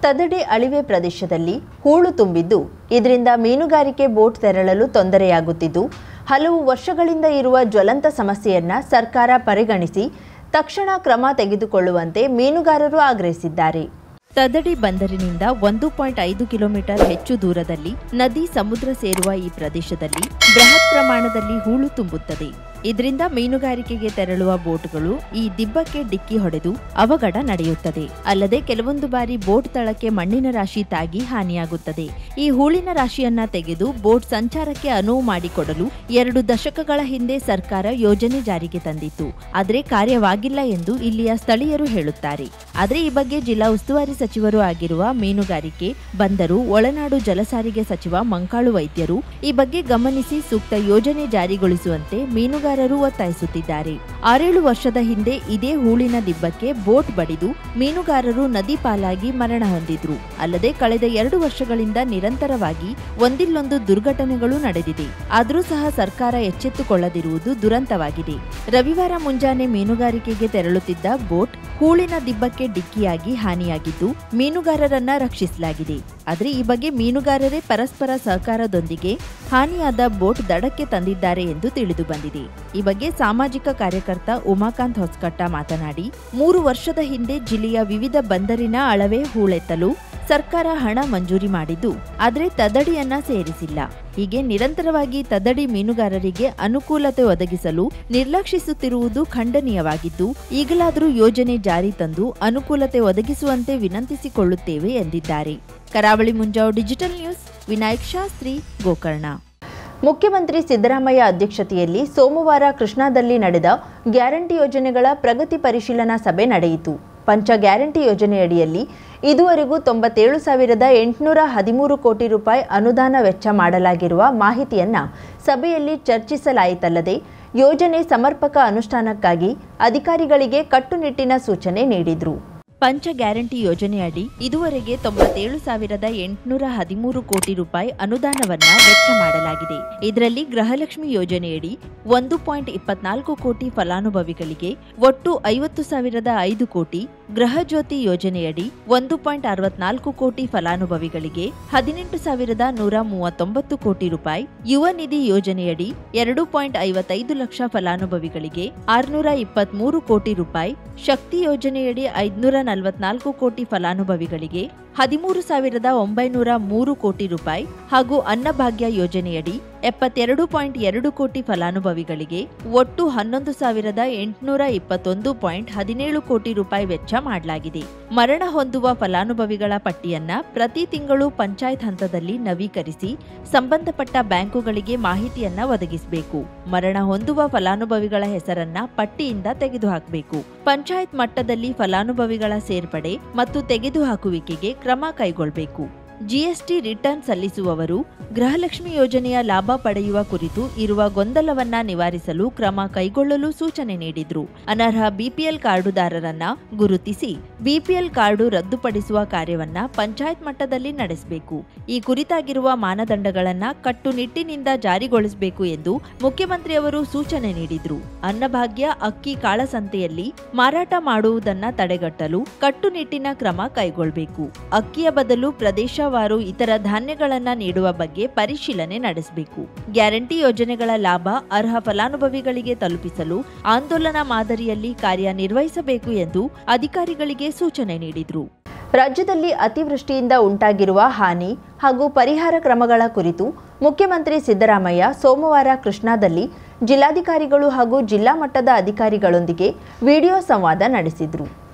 ತದಡಿ ಅಳಿವೆ ಪ್ರದೇಶದಲ್ಲಿ ಹೂಳು ತುಂಬಿದ್ದು ಇದರಿಂದ ಮೀನುಗಾರಿಕೆ ಬೋಟ್ ತೆರಳಲು ತೊಂದರೆಯಾಗುತ್ತಿದ್ದು ಹಲವು ವರ್ಷಗಳಿಂದ ಇರುವ ಜ್ವಲಂತ ಸಮಸ್ಯೆಯನ್ನ ಸರ್ಕಾರ ಪರಿಗಣಿಸಿ ತಕ್ಷಣ ಕ್ರಮ ತೆಗೆದುಕೊಳ್ಳುವಂತೆ ಮೀನುಗಾರರು ಆಗ್ರಹಿಸಿದ್ದಾರೆ. ತದಡಿ ಬಂದರಿನಿಂದ 1.5 ಕಿಲೋಮೀಟರ್ ಹೆಚ್ಚು ದೂರದಲ್ಲಿ ನದಿ ಸಮುದ್ರ ಸೇರುವ ಈ ಪ್ರದೇಶದಲ್ಲಿ ಬೃಹತ್ ಪ್ರಮಾಣದಲ್ಲಿ ಹೂಳು ತುಂಬುತ್ತದೆ. ಇದರಿಂದ ಮೀನುಗಾರಿಕೆಗೆ ತೆರಳುವ ಬೋಟ್ಗಳು ಈ ದಿಬ್ಬಕ್ಕೆ ಡಿಕ್ಕಿ ಹೊಡೆದು ಅವಘಡ ನಡೆಯುತ್ತದೆ. ಅಲ್ಲದೆ ಕೆಲವೊಂದು ಬಾರಿ ಬೋಟ್ ತಳಕ್ಕೆ ಮಣ್ಣಿನ ರಾಶಿ ತಾಗಿ ಹಾನಿಯಾಗುತ್ತದೆ. ಈ ಹೂಳಿನ ರಾಶಿಯನ್ನ ತೆಗೆದು ಬೋಟ್ ಸಂಚಾರಕ್ಕೆ ಅನುವು ಮಾಡಿಕೊಡಲು 2 ದಶಕಗಳ ಹಿಂದೆ ಸರ್ಕಾರ ಯೋಜನೆ ಜಾರಿಗೆ ತಂದಿತ್ತು. ಆದರೆ ಕಾರ್ಯವಾಗಿಲ್ಲ ಎಂದು ಇಲ್ಲಿಯ ಸ್ಥಳೀಯರು ಹೇಳುತ್ತಾರೆ. ಆದರೆ ಈ ಬಗ್ಗೆ ಜಿಲ್ಲಾ ಉಸ್ತುವಾರಿ ಸಚಿವರು ಆಗಿರುವ ಮೀನುಗಾರಿಕೆ, ಬಂದರು, ಒಳನಾಡು ಜಲಸಾರಿಗೆ ಸಚಿವ ಮಂಕಾಳು ವೈದ್ಯರು ಈ ಬಗ್ಗೆ ಗಮನಿಸಿ ಸೂಕ್ತ ಯೋಜನೆ ಜಾರಿಗೊಳಿಸುವಂತೆ ಮೀನುಗಾರರು ಒತ್ತಾಯಿಸುತ್ತಿದ್ದಾರೆ. 6-7 ವರ್ಷದ ಹಿಂದೆ ಇದೇ ಹೂಳಿನ ದಿಬ್ಬಕ್ಕೆ ಬೋಟ್ ಬಡಿದು ಮೀನುಗಾರರು ನದಿ ಪಾಲಾಗಿ ಮರಣ ಹೊಂದಿದ್ರು. ಅಲ್ಲದೆ ಕಳೆದ 2 ವರ್ಷಗಳಿಂದ ನಿರಂತರವಾಗಿ ಒಂದಿಲ್ಲೊಂದು ದುರ್ಘಟನೆಗಳು ನಡೆದಿದೆ. ಆದರೂ ಸಹ ಸರ್ಕಾರ ಎಚ್ಚೆತ್ತುಕೊಳ್ಳದಿರುವುದು ದುರಂತವಾಗಿದೆ. ರವಿವಾರ ಮುಂಜಾನೆ ಮೀನುಗಾರಿಕೆಗೆ ತೆರಳುತ್ತಿದ್ದ ಬೋಟ್ ಹೂಳಿನ ದಿಬ್ಬಕ್ಕೆ ಡಿಕ್ಕಿಯಾಗಿ ಹಾನಿಯಾಗಿದ್ದು ಮೀನುಗಾರರನ್ನ ರಕ್ಷಿಸಲಾಗಿದೆ. ಆದರೆ ಈ ಬಗ್ಗೆ ಮೀನುಗಾರರೇ ಪರಸ್ಪರ ಸಹಕಾರದೊಂದಿಗೆ ಹಾನಿಯಾದ ಬೋಟ್ ದಡಕ್ಕೆ ತಂದಿದ್ದಾರೆ ಎಂದು ತಿಳಿದು ಬಂದಿದೆ. ಈ ಬಗ್ಗೆ ಸಾಮಾಜಿಕ ಕಾರ್ಯಕರ್ತ ಉಮಾಕಾಂತ್ ಹೊಸಕಟ್ಟ ಮಾತನಾಡಿ, 3 ವರ್ಷದ ಹಿಂದೆ ಜಿಲ್ಲೆಯ ವಿವಿಧ ಬಂದರಿನ ಅಳವೆ ಹೂಳೆತ್ತಲು ಸರ್ಕಾರ ಹಣ ಮಂಜೂರಿ ಮಾಡಿದ್ದು ಆದರೆ ತದಡಿಯನ್ನ ಸೇರಿಸಿಲ್ಲ. ಹೀಗೆ ನಿರಂತರವಾಗಿ ತದಡಿ ಮೀನುಗಾರರಿಗೆ ಅನುಕೂಲತೆ ಒದಗಿಸಲು ನಿರ್ಲಕ್ಷಿಸುತ್ತಿರುವುದು ಖಂಡನೀಯವಾಗಿದ್ದು ಈಗಲಾದರೂ ಯೋಜನೆ ಜಾರಿ ತಂದು ಅನುಕೂಲತೆ ಒದಗಿಸುವಂತೆ ವಿನಂತಿಸಿಕೊಳ್ಳುತ್ತೇವೆ ಎಂದಿದ್ದಾರೆ. ಕರಾವಳಿ ಮುಂಜಾವು ಡಿಜಿಟಲ್ ನ್ಯೂಸ್, ವಿನಾಯಕ್ ಶಾಸ್ತ್ರಿ, ಗೋಕರ್ಣ. ಮುಖ್ಯಮಂತ್ರಿ ಸಿದ್ದರಾಮಯ್ಯ ಅಧ್ಯಕ್ಷತೆಯಲ್ಲಿ ಸೋಮವಾರ ಕೃಷ್ಣಾದಲ್ಲಿ ನಡೆದ ಗ್ಯಾರಂಟಿ ಯೋಜನೆಗಳ ಪ್ರಗತಿ ಪರಿಶೀಲನಾ ಸಭೆ ನಡೆಯಿತು. ಪಂಚ ಗ್ಯಾರಂಟಿ ಯೋಜನೆಯಡಿಯಲ್ಲಿ ಇದುವರೆಗೂ 97,813 ಕೋಟಿ ರೂಪಾಯಿ ಅನುದಾನ ವೆಚ್ಚ ಮಾಡಲಾಗಿರುವ ಮಾಹಿತಿಯನ್ನ ಸಭೆಯಲ್ಲಿ ಚರ್ಚಿಸಲಾಯಿತಲ್ಲದೆ ಯೋಜನೆ ಸಮರ್ಪಕ ಅನುಷ್ಠಾನಕ್ಕಾಗಿ ಅಧಿಕಾರಿಗಳಿಗೆ ಕಟ್ಟುನಿಟ್ಟಿನ ಸೂಚನೆ ನೀಡಿದರು. ಪಂಚ ಗ್ಯಾರಂಟಿ ಯೋಜನೆಯಡಿ ಇದುವರೆಗೆ 97,813 ಕೋಟಿ ರೂಪಾಯಿ ಅನುದಾನವನ್ನ ವೆಚ್ಚ ಮಾಡಲಾಗಿದೆ. ಇದರಲ್ಲಿ ಗೃಹಲಕ್ಷ್ಮಿ ಯೋಜನೆಯಡಿ 1.24 ಕೋಟಿ ಫಲಾನುಭವಿಗಳಿಗೆ ಒಟ್ಟು 50,005 ಕೋಟಿ, ಗೃಹಜ್ಯೋತಿ ಯೋಜನೆಯಡಿ 1.64 ಕೋಟಿ ಫಲಾನುಭವಿಗಳಿಗೆ 18,139 ಕೋಟಿ ರೂಪಾಯಿ, ಯುವ ನಿಧಿ ಯೋಜನೆಯಡಿ 2.55 ಲಕ್ಷ ಫಲಾನುಭವಿಗಳಿಗೆ 623 ಕೋಟಿ ರೂಪಾಯಿ, ಶಕ್ತಿ ಯೋಜನೆಯಡಿ 544 ಕೋಟಿ ಫಲಾನುಭವಿಗಳಿಗೆ 13,903 ಕೋಟಿ ರೂಪಾಯಿ ಹಾಗೂ ಅನ್ನಭಾಗ್ಯ ಯೋಜನೆಯಡಿ 72.2 ಕೋಟಿ ಫಲಾನುಭವಿಗಳಿಗೆ ಒಟ್ಟು 11,821.17 ಕೋಟಿ ರೂಪಾಯಿ ವೆಚ್ಚ ಮಾಡಲಾಗಿದೆ. ಮರಣ ಹೊಂದುವ ಫಲಾನುಭವಿಗಳ ಪಟ್ಟಿಯನ್ನ ಪ್ರತಿ ತಿಂಗಳು ಪಂಚಾಯತ್ ಹಂತದಲ್ಲಿ ನವೀಕರಿಸಿ ಸಂಬಂಧಪಟ್ಟ ಬ್ಯಾಂಕುಗಳಿಗೆ ಮಾಹಿತಿಯನ್ನ ಒದಗಿಸಬೇಕು. ಮರಣ ಹೊಂದುವ ಫಲಾನುಭವಿಗಳ ಹೆಸರನ್ನ ಪಟ್ಟಿಯಿಂದ ತೆಗೆದುಹಾಕಬೇಕು. ಪಂಚಾಯತ್ ಮಟ್ಟದಲ್ಲಿ ಫಲಾನುಭವಿಗಳ ಸೇರ್ಪಡೆ ಮತ್ತು ತೆಗೆದುಹಾಕುವಿಕೆಗೆ ಕ್ರಮ ಕೈಗೊಳ್ಳಬೇಕು. ಜಿಎಸ್ಟಿ ರಿಟರ್ನ್ ಸಲ್ಲಿಸುವವರು ಗೃಹಲಕ್ಷ್ಮಿ ಯೋಜನೆಯ ಲಾಭ ಪಡೆಯುವ ಕುರಿತು ಇರುವ ಗೊಂದಲವನ್ನ ನಿವಾರಿಸಲು ಕ್ರಮ ಕೈಗೊಳ್ಳಲು ಸೂಚನೆ ನೀಡಿದ್ರು. ಅನರ್ಹ ಬಿಪಿಎಲ್ ಕಾರ್ಡುದಾರರನ್ನ ಗುರುತಿಸಿ ಬಿಪಿಎಲ್ ಕಾರ್ಡು ರದ್ದುಪಡಿಸುವ ಕಾರ್ಯವನ್ನ ಪಂಚಾಯತ್ ಮಟ್ಟದಲ್ಲಿ ನಡೆಸಬೇಕು. ಈ ಕುರಿತಾಗಿರುವ ಮಾನದಂಡಗಳನ್ನ ಕಟ್ಟುನಿಟ್ಟಿನಿಂದ ಜಾರಿಗೊಳಿಸಬೇಕು ಎಂದು ಮುಖ್ಯಮಂತ್ರಿಯವರು ಸೂಚನೆ ನೀಡಿದ್ರು. ಅನ್ನಭಾಗ್ಯ ಅಕ್ಕಿ ಕಾಳಸಂತೆಯಲ್ಲಿ ಮಾರಾಟ ಮಾಡುವುದನ್ನ ತಡೆಗಟ್ಟಲು ಕಟ್ಟುನಿಟ್ಟಿನ ಕ್ರಮ ಕೈಗೊಳ್ಳಬೇಕು. ಅಕ್ಕಿಯ ಬದಲು ಪ್ರದೇಶವಾರು ಇತರ ಧಾನ್ಯಗಳನ್ನ ನೀಡುವ ಬಗ್ಗೆ ಪರಿಶೀಲನೆ ನಡೆಸಬೇಕು. ಗ್ಯಾರಂಟಿ ಯೋಜನೆಗಳ ಲಾಭ ಅರ್ಹ ಫಲಾನುಭವಿಗಳಿಗೆ ತಲುಪಿಸಲು ಆಂದೋಲನ ಮಾದರಿಯಲ್ಲಿ ಕಾರ್ಯನಿರ್ವಹಿಸಬೇಕು ಎಂದು ಅಧಿಕಾರಿಗಳಿಗೆ ಸೂಚನೆ ನೀಡಿದರು. ರಾಜ್ಯದಲ್ಲಿ ಅತಿವೃಷ್ಟಿಯಿಂದ ಉಂಟಾಗಿರುವ ಹಾನಿ ಹಾಗೂ ಪರಿಹಾರ ಕ್ರಮಗಳ ಕುರಿತು ಮುಖ್ಯಮಂತ್ರಿ ಸಿದ್ದರಾಮಯ್ಯ ಸೋಮವಾರ ಕೃಷ್ಣಾದಲ್ಲಿ ಜಿಲ್ಲಾಧಿಕಾರಿಗಳು ಹಾಗೂ ಜಿಲ್ಲಾ ಮಟ್ಟದ ಅಧಿಕಾರಿಗಳೊಂದಿಗೆ ವಿಡಿಯೋ ಸಂವಾದ ನಡೆಸಿದರು.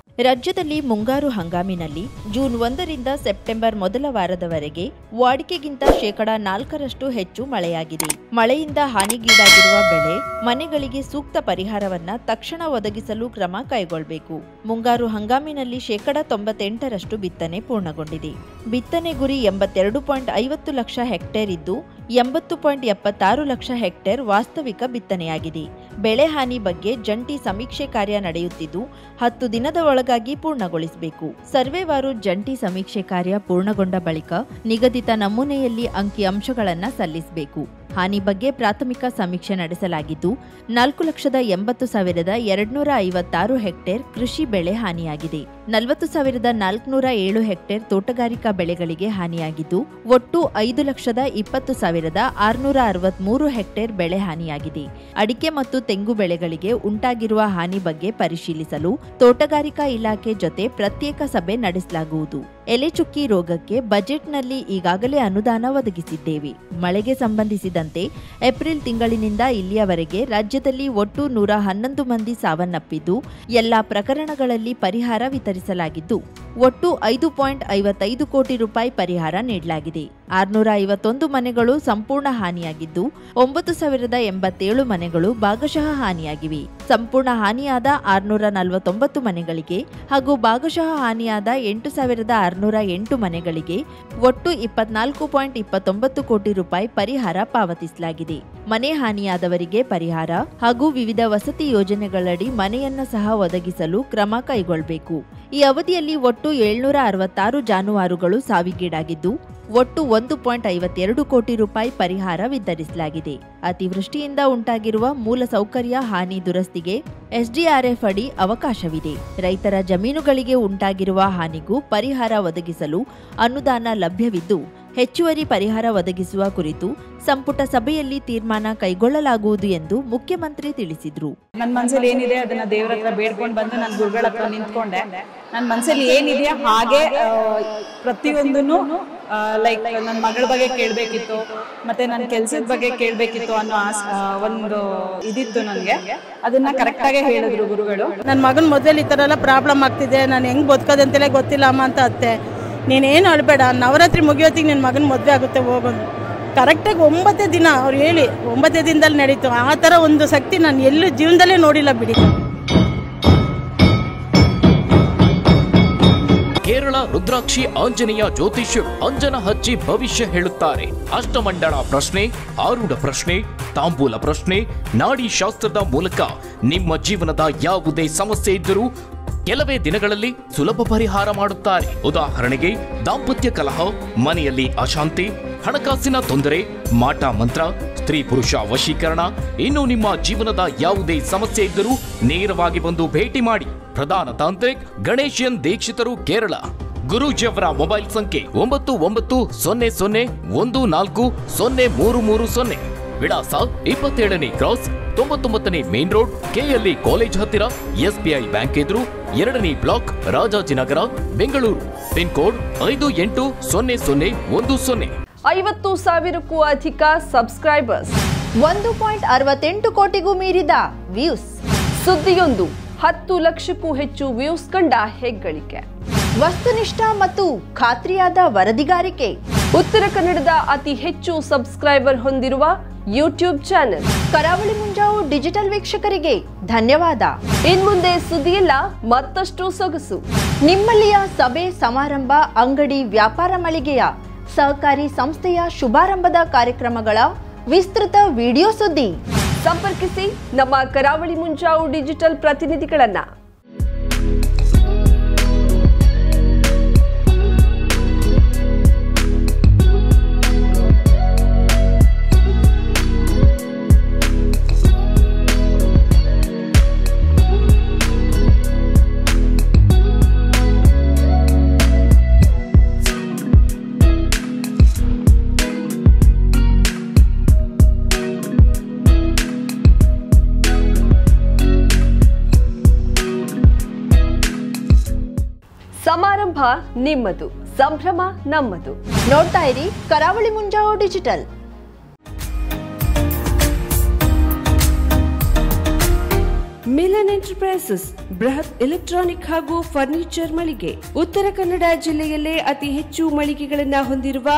ರಾಜ್ಯದಲ್ಲಿ ಮುಂಗಾರು ಹಂಗಾಮಿನಲ್ಲಿ ಜೂನ್ 1ರಿಂದ ಸೆಪ್ಟೆಂಬರ್ ಮೊದಲ ವಾರದವರೆಗೆ ವಾಡಿಕೆಗಿಂತ 4% ಹೆಚ್ಚು ಮಳೆಯಾಗಿದೆ. ಮಳೆಯಿಂದ ಹಾನಿಗೀಡಾಗಿರುವ ಬೆಳೆ, ಮನೆಗಳಿಗೆ ಸೂಕ್ತ ಪರಿಹಾರವನ್ನ ತಕ್ಷಣ ಒದಗಿಸಲು ಕ್ರಮ ಕೈಗೊಳ್ಳಬೇಕು. ಮುಂಗಾರು ಹಂಗಾಮಿನಲ್ಲಿ 98% ಬಿತ್ತನೆ ಪೂರ್ಣಗೊಂಡಿದೆ. ಬಿತ್ತನೆ ಗುರಿ 82.50 ಲಕ್ಷ ಹೆಕ್ಟೇರ್ ಇದ್ದು 80.76 ಲಕ್ಷ ಹೆಕ್ಟೇರ್ ವಾಸ್ತವಿಕ ಬಿತ್ತನೆಯಾಗಿದೆ. ಬೆಳೆ ಹಾನಿ ಬಗ್ಗೆ ಜಂಟಿ ಸಮೀಕ್ಷೆ ಕಾರ್ಯ ನಡೆಯುತ್ತಿದ್ದು 10 ದಿನದ ಒಳಗಾಗಿ ಪೂರ್ಣಗೊಳಿಸಬೇಕು. ಸರ್ವೆವಾರು ಜಂಟಿ ಸಮೀಕ್ಷೆ ಕಾರ್ಯ ಪೂರ್ಣಗೊಂಡ ಬಳಿಕ ನಿಗದಿತ ನಮೂನೆಯಲ್ಲಿ ಅಂಕಿಅಂಶಗಳನ್ನು ಸಲ್ಲಿಸಬೇಕು. ಹಾನಿ ಬಗ್ಗೆ ಪ್ರಾಥಮಿಕ ಸಮೀಕ್ಷೆ ನಡೆಸಲಾಗಿದ್ದು 4,80,256 ಹೆಕ್ಟೇರ್ ಕೃಷಿ ಬೆಳೆ ಹಾನಿಯಾಗಿದೆ. 40,407 ಹೆಕ್ಟೇರ್ ತೋಟಗಾರಿಕಾ ಬೆಳೆಗಳಿಗೆ ಹಾನಿಯಾಗಿದ್ದು ಒಟ್ಟು 5,20,663 ಹೆಕ್ಟೇರ್ ಬೆಳೆ ಹಾನಿಯಾಗಿದೆ. ಅಡಿಕೆ ಮತ್ತು ತೆಂಗು ಬೆಳೆಗಳಿಗೆ ಉಂಟಾಗಿರುವ ಹಾನಿ ಬಗ್ಗೆ ಪರಿಶೀಲಿಸಲು ತೋಟಗಾರಿಕಾ ಇಲಾಖೆ ಜೊತೆ ಪ್ರತ್ಯೇಕ ಸಭೆ ನಡೆಸಲಾಗುವುದು. ಎಲೆ ಚುಕ್ಕಿ ರೋಗಕ್ಕೆ ಬಜೆಟ್ನಲ್ಲಿ ಈಗಾಗಲೇ ಅನುದಾನ ಒದಗಿಸಿದ್ದೇವೆ. ಮಳೆಗೆ ಸಂಬಂಧಿಸಿದಂತೆ ಏಪ್ರಿಲ್ ತಿಂಗಳಿನಿಂದ ಇಲ್ಲಿಯವರೆಗೆ ರಾಜ್ಯದಲ್ಲಿ ಒಟ್ಟು 111 ಮಂದಿ ಸಾವನ್ನಪ್ಪಿದ್ದು ಎಲ್ಲಾ ಪ್ರಕರಣಗಳಲ್ಲಿ ಪರಿಹಾರ ವಿತರಿಸಲಾಗಿದ್ದು ಒಟ್ಟು 5.55 ಕೋಟಿ ರೂಪಾಯಿ ಪರಿಹಾರ ನೀಡಲಾಗಿದೆ. 651 ಮನೆಗಳು ಸಂಪೂರ್ಣ ಹಾನಿಯಾಗಿದ್ದು 9,087 ಮನೆಗಳು ಭಾಗಶಃ ಹಾನಿಯಾಗಿವೆ. ಸಂಪೂರ್ಣ ಹಾನಿಯಾದ 649 ಮನೆಗಳಿಗೆ ಹಾಗೂ ಭಾಗಶಃ ಹಾನಿಯಾದ 8,608 ಮನೆಗಳಿಗೆ ಒಟ್ಟು 24.29 ಕೋಟಿ ರೂಪಾಯಿ ಪರಿಹಾರ ಪಾವತಿಸಲಾಗಿದೆ. ಮನೆ ಹಾನಿಯಾದವರಿಗೆ ಪರಿಹಾರ ಹಾಗೂ ವಿವಿಧ ವಸತಿ ಯೋಜನೆಗಳಡಿ ಮನೆಯನ್ನ ಸಹ ಒದಗಿಸಲು ಕ್ರಮ ಕೈಗೊಳ್ಳಬೇಕು. ಈ ಅವಧಿಯಲ್ಲಿ ಒಟ್ಟು 766 ಜಾನುವಾರುಗಳು ಸಾವಿಗೀಡಾಗಿದ್ದು ಒಟ್ಟು 1.52 ಕೋಟಿ ರೂಪಾಯಿ ಪರಿಹಾರ ವಿತರಿಸಲಾಗಿದೆ. ಅತಿವೃಷ್ಟಿಯಿಂದ ಉಂಟಾಗಿರುವ ಮೂಲ ಸೌಕರ್ಯ ಹಾನಿ ದುರಸ್ತಿಗೆ ಎಸ್ಡಿಆರ್ಎಫ್ ಅಡಿ ಅವಕಾಶವಿದೆ. ರೈತರ ಜಮೀನುಗಳಿಗೆ ಉಂಟಾಗಿರುವ ಹಾನಿಗೂ ಪರಿಹಾರ ಒದಗಿಸಲು ಅನುದಾನ ಲಭ್ಯವಿದ್ದು ಹೆಚ್ಚುವರಿ ಪರಿಹಾರ ಒದಗಿಸುವ ಕುರಿತು ಸಂಪುಟ ಸಭೆಯಲ್ಲಿ ತೀರ್ಮಾನ ಕೈಗೊಳ್ಳಲಾಗುವುದು ಎಂದು ಮುಖ್ಯಮಂತ್ರಿ ತಿಳಿಸಿದರು. ನನ್ನ ಮನಸ್ಸಲ್ಲಿ ಏನಿದೆ ಅದನ್ನ ದೇವರ ಹತ್ರ ಬೇಡ್ಕೊಂಡು ಬಂದು ನಾನು ಗುರುಗಳ ಹತ್ರ ನಿಂತ್ಕೊಂಡೆ. ನನ್ನ ಮನಸ್ಸಲ್ಲಿ ಏನಿದೆಯಾ ಹಾಗೆ ಪ್ರತಿಯೊಂದನ್ನು ಲೈಕ್ ನನ್ನ ಮಗಳ ಬಗ್ಗೆ ಕೇಳಬೇಕಿತ್ತು, ಮತ್ತೆ ನನ್ನ ಕೆಲಸದ ಬಗ್ಗೆ ಕೇಳಬೇಕಿತ್ತು ಅನ್ನೋ ಒಂದು ಇದಿತ್ತು ನನಗೆ. ಅದನ್ನ ಕರೆಕ್ಟಾಗೆ ಹೇಳಿದ್ರು ಗುರುಗಳು. ನನ್ನ ಮಗನ ಮದುವೆಲಿ ಈ ಥರ ಎಲ್ಲ ಪ್ರಾಬ್ಲಮ್ ಆಗ್ತಿದೆ, ನಾನು ಹೆಂಗೆ ಬದುಕೋದಂತಲೇ ಗೊತ್ತಿಲ್ಲ ಅಮ್ಮ ಅಂತ ಅತ್ತೆ. ನೀನೇನು ಅಳಬೇಡ, ನವರಾತ್ರಿ ಮುಗಿಯೋತ್ತಿಗೆ ನಿನ್ನ ಮಗನ ಮದುವೆ ಆಗುತ್ತೆ ಹೋಗೋದು. ಕರೆಕ್ಟಾಗಿ 9 ದಿನ ಅವ್ರು ಹೇಳಿ 9 ದಿನದಲ್ಲಿ ನಡೀತು. ಆ ಥರ ಒಂದು ಶಕ್ತಿ ನಾನು ಎಲ್ಲೂ ಜೀವನದಲ್ಲೇ ನೋಡಿಲ್ಲ ಬಿಡಿ. ಕೇರಳ ರುದ್ರಾಕ್ಷಿ ಆಂಜನೇಯ ಜ್ಯೋತಿಷ್ಯ ಅಂಜನ ಹಚ್ಚಿ ಭವಿಷ್ಯ ಹೇಳುತ್ತಾರೆ. ಅಷ್ಟಮಂಡಳ ಪ್ರಶ್ನೆ, ಆರೂಢ ಪ್ರಶ್ನೆ, ತಾಂಬೂಲ ಪ್ರಶ್ನೆ, ನಾಡಿ ಶಾಸ್ತ್ರದ ಮೂಲಕ ನಿಮ್ಮ ಜೀವನದ ಯಾವುದೇ ಸಮಸ್ಯೆ ಇದ್ದರೂ ಕೆಲವೇ ದಿನಗಳಲ್ಲಿ ಸುಲಭ ಪರಿಹಾರ ಮಾಡುತ್ತಾರೆ. ಉದಾಹರಣೆಗೆ ದಾಂಪತ್ಯ ಕಲಹ, ಮನೆಯಲ್ಲಿ ಅಶಾಂತಿ, ಹಣಕಾಸಿನ ತೊಂದರೆ, ಮಾಟ ಮಂತ್ರ, ಸ್ತ್ರೀ ಪುರುಷ ವಶೀಕರಣ, ಇನ್ನು ನಿಮ್ಮ ಜೀವನದ ಯಾವುದೇ ಸಮಸ್ಯೆ ಇದ್ದರೂ ನೇರವಾಗಿ ಬಂದು ಭೇಟಿ ಮಾಡಿ. ಪ್ರಧಾನ ತಾಂತ್ರಿಕ್ ಗಣೇಶನ್ ದೀಕ್ಷಿತರು, ಕೇರಳ. ಗುರೂಜಿಯವರ ಮೊಬೈಲ್ ಸಂಖ್ಯೆ 990141403330. ವಿಳಾಸ 27ನೇ ಕ್ರಾಸ್, 99ನೇ ಮೇನ್ ರೋಡ್, ಕೆಎಲ್ಇ ಕಾಲೇಜ್ ಹತ್ತಿರ, ಎಸ್ಬಿಐ ಬ್ಯಾಂಕ್ ಎದುರು, 2ನೇ block, Rajajinagar, Bengaluru. Pin code 580010. 50,000ಕ್ಕೂ ಅಧಿಕ ಸಬ್ಸ್ಕ್ರೈಬರ್ಸ್, 1.68 ಕೋಟಿಗೂ ಮೀರಿದ ವ್ಯೂಸ್. ಸುದ್ದಿಯೊಂದು 10 ಲಕ್ಷಕ್ಕೂ ಹೆಚ್ಚು ವ್ಯೂಸ್ ಕಂಡ ಹೆಗ್ಗಳಿಕೆ. ವಸ್ತುನಿಷ್ಠ ಮತ್ತು ಖಾತ್ರಿಯಾದ ವರದಿಗಾರಿಕೆ. ಉತ್ತರ ಕನ್ನಡದ ಅತಿ ಹೆಚ್ಚು ಸಬ್ಸ್ಕ್ರೈಬರ್ ಹೊಂದಿರುವ ಯೂಟ್ಯೂಬ್ ಚಾನೆಲ್ ಕರಾವಳಿ ಮುಂಜಾವು ಡಿಜಿಟಲ್ ವೀಕ್ಷಕರಿಗೆ ಧನ್ಯವಾದ. ಇನ್ಮುಂದೆ ಸುದ್ದಿಯಲ್ಲ ಮತ್ತಷ್ಟು ಸೊಗಸು. ನಿಮ್ಮಲ್ಲಿಯ ಸಭೆ ಸಮಾರಂಭ, ಅಂಗಡಿ ವ್ಯಾಪಾರ ಮಳಿಗೆಯ ಸಹಕಾರಿ ಸಂಸ್ಥೆಯ ಶುಭಾರಂಭದ ಕಾರ್ಯಕ್ರಮಗಳ ವಿಸ್ತೃತ ವಿಡಿಯೋ ಸುದ್ದಿ. ಸಂಪರ್ಕಿಸಿ ನಮ್ಮ ಕರಾವಳಿ ಮುಂಜಾವು ಡಿಜಿಟಲ್ ಪ್ರತಿನಿಧಿಗಳನ್ನ. ಸಮಾರಂಭ ನಿಮ್ಮದು, ಸಂಭ್ರಮ ನಮ್ಮದು. ನೋಡ್ತಾ ಇರಿ ಕರಾವಳಿ ಮುಂಜಾವು ಡಿಜಿಟಲ್. ಮಿಲನ್ ಎಂಟರ್ಪ್ರೈಸಸ್ ಬೃಹತ್ ಎಲೆಕ್ಟ್ರಾನಿಕ್ ಹಾಗೂ ಫರ್ನಿಚರ್ ಮಳಿಗೆ. ಉತ್ತರ ಕನ್ನಡ ಜಿಲ್ಲೆಯಲ್ಲೇ ಅತಿ ಹೆಚ್ಚು ಮಳಿಗೆಗಳನ್ನ ಹೊಂದಿರುವ,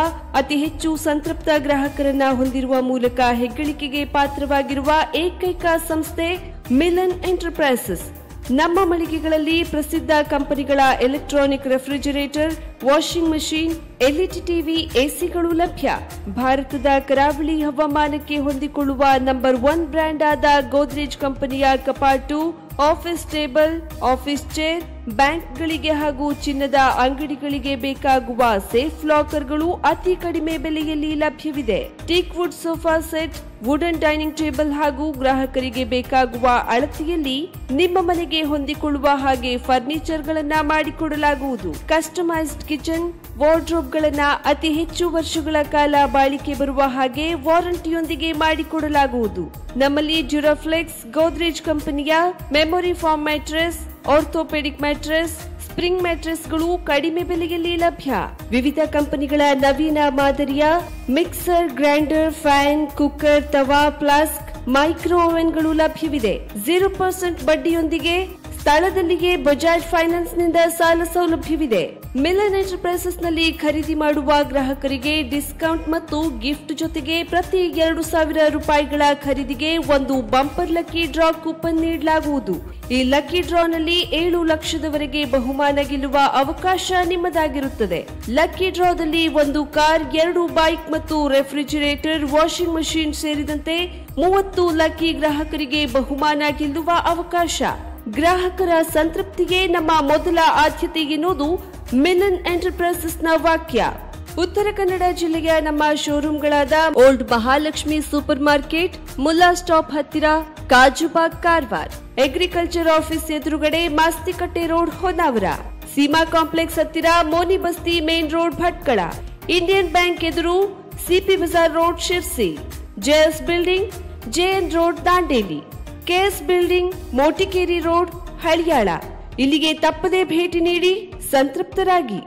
ಅತಿ ಹೆಚ್ಚು ಸಂತೃಪ್ತ ಗ್ರಾಹಕರನ್ನ ಹೊಂದಿರುವ ಮೂಲಕ ಹೆಗ್ಗಳಿಕೆಗೆ ಪಾತ್ರವಾಗಿರುವ ಏಕೈಕ ಸಂಸ್ಥೆ ಮಿಲನ್ ಎಂಟರ್ಪ್ರೈಸಸ್. ನಮ್ಮ ಮಳಿಗೆಗಳಲ್ಲಿ ಪ್ರಸಿದ್ಧ ಕಂಪನಿಗಳ electronic refrigerator, washing machine, LED TV, ಎಸಿಗಳು ಲಭ್ಯ. ಭಾರತದ ಕರಾವಳಿ ಹವಾಮಾನಕ್ಕೆ ಹೊಂದಿಕೊಳ್ಳುವ ನಂಬರ್ 1 ಬ್ರ್ಯಾಂಡ್ ಆದ ಗೋದ್ರೇಜ್ ಕಂಪನಿಯ ಕಪಾಟು, ಆಫೀಸ್ ಟೇಬಲ್, ಆಫೀಸ್ ಚೇರ್, ಬ್ಯಾಂಕ್ಗಳಿಗೆ ಹಾಗೂ ಚಿನ್ನದ ಅಂಗಡಿಗಳಿಗೆ ಬೇಕಾಗುವ ಸೇಫ್ ಲಾಕರ್ಗಳು ಅತಿ ಕಡಿಮೆ ಬೆಲೆಯಲ್ಲಿ ಲಭ್ಯವಿದೆ. Teak wood sofa set, wooden dining table ಹಾಗೂ ಗ್ರಾಹಕರಿಗೆ ಬೇಕಾಗುವ ಅಳತೆಯಲ್ಲಿ ನಿಮ್ಮ ಮನೆಗೆ ಹೊಂದಿಕೊಳ್ಳುವ ಹಾಗೆ ಫರ್ನಿಚರ್ಗಳನ್ನ ಮಾಡಿಕೊಡಲಾಗುವುದು. ಕಸ್ಟಮೈಸ್ಡ್ ಕಿಚನ್, ವಾರ್ಡ್ರೋಬ್ಗಳನ್ನ ಅತಿ ಹೆಚ್ಚು ವರ್ಷಗಳ ಕಾಲ ಬಾಳಿಕೆ ಬರುವ ಹಾಗೆ ವಾರಂಟಿಯೊಂದಿಗೆ ಮಾಡಿಕೊಡಲಾಗುವುದು. ನಮ್ಮಲ್ಲಿ ಡ್ಯೂರಾಫ್ಲೆಕ್ಸ್, ಗೋದ್ರೇಜ್ ಕಂಪನಿಯ memory foam mattress, orthopaedic mattress, spring ಮ್ಯಾಟ್ರೆಸ್ಗಳು ಕಡಿಮೆ ಬೆಲೆಯಲ್ಲಿ ಲಭ್ಯ. ವಿವಿಧ ಕಂಪನಿಗಳ ನವೀನ ಮಾದರಿಯ ಮಿಕ್ಸರ್, ಗ್ರೈಂಡರ್, ಫ್ಯಾನ್, ಕುಕ್ಕರ್, ತವಾ, ಫ್ಲಾಸ್ಕ್, ಮೈಕ್ರೋ ಓವೆನ್ಗಳು ಲಭ್ಯವಿದೆ. 0% ಬಡ್ಡಿಯೊಂದಿಗೆ ಸ್ಥಳದಲ್ಲಿಯೇ ಬಜಾಜ್ ಫೈನಾನ್ಸ್ ನಿಂದ ಸಾಲ ಸೌಲಭ್ಯವಿದೆ. ಮಿಲನ್ ಎಂಟರ್ಪ್ರೈಸಸ್ ನಲ್ಲಿ ಖರೀದಿ ಮಾಡುವ ಗ್ರಾಹಕರಿಗೆ ಡಿಸ್ಕೌಂಟ್ ಮತ್ತು ಗಿಫ್ಟ್ ಜೊತೆಗೆ ಪ್ರತಿ 2,000 ರೂಪಾಯಿಗಳ ಖರೀದಿಗೆ ಒಂದು ಬಂಪರ್ ಲಕ್ಕಿ ಡ್ರಾ ಕೂಪನ್ ನೀಡಲಾಗುವುದು. ಈ ಲಕ್ಕಿ ಡ್ರಾನಲ್ಲಿ 7 ಲಕ್ಷದವರೆಗೆ ಬಹುಮಾನ ಗೆಲ್ಲುವ ಅವಕಾಶ ನಿಮ್ಮದಾಗಿರುತ್ತದೆ. ಲಕ್ಕಿ ಡ್ರಾದಲ್ಲಿ 1 ಕಾರ್, 2 ಬೈಕ್ ಮತ್ತು ರೆಫ್ರಿಜಿರೇಟರ್, ವಾಷಿಂಗ್ ಮಷೀನ್ ಸೇರಿದಂತೆ 30 ಲಕ್ಕಿ ಗ್ರಾಹಕರಿಗೆ ಬಹುಮಾನ ಗೆಲ್ಲುವ ಅವಕಾಶ. ಗ್ರಾಹಕರ ಸಂತೃಪ್ತಿಗೆ ನಮ್ಮ ಮೊದಲ ಆದ್ಯತೆ ಎನ್ನುವುದು ಮಿಲನ್ ಎಂಟರ್ಪ್ರೈಸಸ್ನ ವಾಕ್ಯ. ಉತ್ತರ ಕನ್ನಡ ಜಿಲ್ಲೆಯ ನಮ್ಮ ಶೋರೂಮ್ಗಳಾದ old Mahalakshmi super market, Mulla stop ಹತ್ತಿರ, ಕಾಜುಬಾಗ್, ಕಾರವಾರ, ಅಗ್ರಿಕಲ್ಚರ್ ಆಫೀಸ್ ಎದುರುಗಡೆ, ಮಾಸ್ತಿಕಟ್ಟೆ ರೋಡ್, ಹೊನ್ನಾವರ, ಸೀಮಾ ಕಾಂಪ್ಲೆಕ್ಸ್ ಹತ್ತಿರ, Moni Basti main road, Bhatkal, Indian bank ಎದುರು, CP Bazar road, Sirsi, JS building, JN road, Dandeli, KS building, Motikeri road, Haliyal. ಇಲ್ಲಿಗೆ ತಪ್ಪದೇ ಭೇಟಿ ನೀಡಿ ಸಂತೃಪ್ತರಾಗಿ.